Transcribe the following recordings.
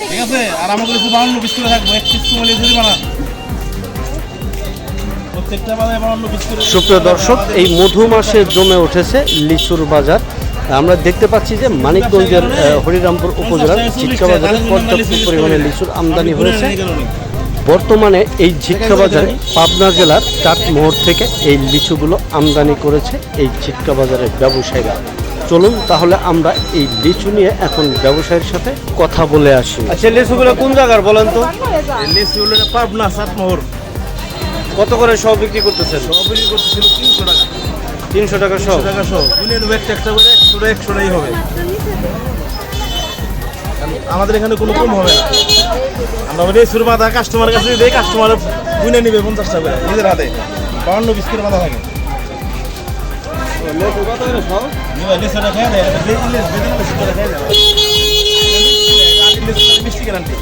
ঠিক আছে। আর আমাকে কিছু 52 পিস করে থাকবো, 1 পিস কমলে জরিমানা। প্রত্যেকটা বাজারে 52 পিস করে। সুপ্রিয় দর্শক, এই মধু মাসে জমে উঠেছে লিচুর বাজার। আমরা দেখতে পাচ্ছি যে মানিকগঞ্জের হরিরামপুর উপজেলার ঝিটকা বাজারে পর্যাপ্ত পরিমাণে লিচুর আমদানি হয়েছে। বর্তমানে এই ঝিটকা বাজারে পাবনা জেলার চাটমোহর থেকে এই লিচুগুলো আমদানি করেছে এই ঝিটকা বাজারের ব্যবসায়ীরা। চলুন তাহলে আমরা এই লিচু নিয়ে এখন ব্যবসায়ীর সাথে কথা বলে আসি। আচ্ছা, লিচুগুলো কোন জায়গার বলেন তো? লিচুগুলো পাবনা চাটমোহর। কত করে সব বিক্রি করতেছেন? সব বিক্রি করতেছিল 300 টাকা। 300 টাকা সব? 300 টাকা সব। কিনে নেবে একটা করে 100 হবে। আমাদের এখানে কোনো কম হবে না। আমরা লিচুর বাধা কাস্টমারের কাছে দেই, কাস্টমার কিনে নেবে 50 টাকা করে নিজের হাতে। 52 পিস করে বাধা থাকে। লিচু কত করে সব? লিচুটা খেয়ে দেয়, লিচু করে খেয়ে দেয়। মিষ্টি গ্যারান্টি।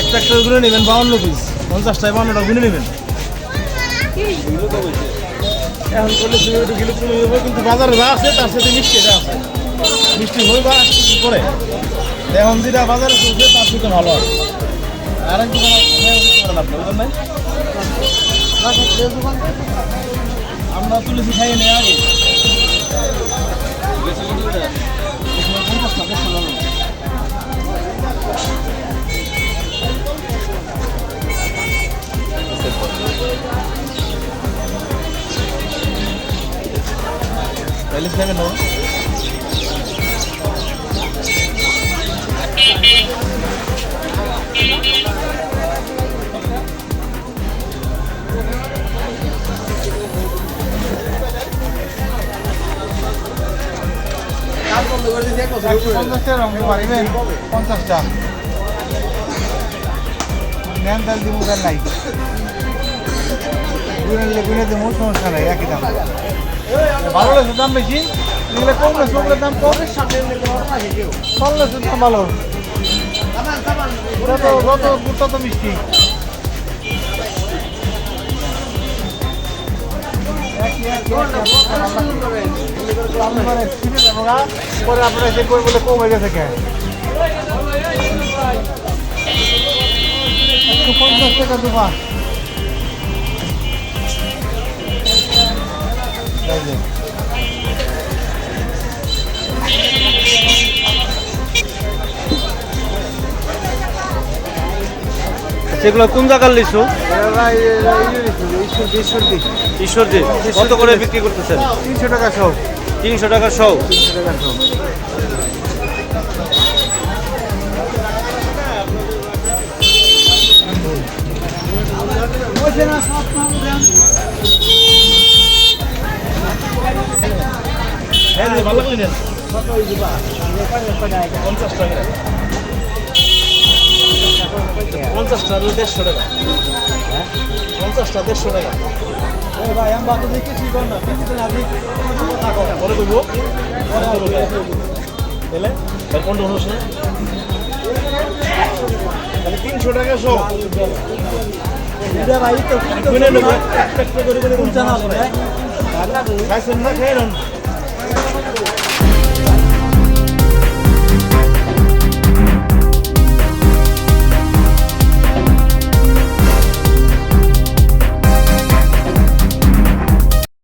একটা গুনে নেবেন 52 পিস, 50 টাকা 52টা গুনে নেবেন। এখন করলে একটু গিলে কমে যাবে, কিন্তু বাজারে যা আছে তার সাথে মিষ্টি এটা আছে। মিষ্টি হয়ে বা পরে এখন যেটা বাজারে চলছে তার থেকে ভালো আছে। আর এক দোকান আপনি বুঝলেন নাই, আমরা তুলেছি খাইয়ে নেই আগে। 50 টাকা पहले से मैं नो সমস্যা নাই, একই দাম। ভালো লাগছে দাম বেশি, এগুলো কম না, সবগুলোর দাম কম। ভালো লাগছে দাম ভালো, তত মিষ্টি। পরে আপনারা চেক করে বলে কম হয়ে গেছে কেন? 150 টাকা দেবা। সেগুলো কোন জায়গার লিচু? ঈশ্বরদী। কত করে বিক্রি করতেছেন? 300 টাকা সব। 300 টাকা সব? 300 টাকা সব। ভালো করে নেন। 50 টাকা। 50টা 150 টাকা। 50টা 150 টাকা। ভাই আমি বাকি দেখে ঠিক কর না, কিছু না দিই থাকো বলে কইবো তাহলে আর কোন হলো সে তাহলে 300 টাকা সব। এটা ভাই তো কিনে নেব, একটা করে কোন জানা হবে। খাইছেন না, খেয়ে নেন।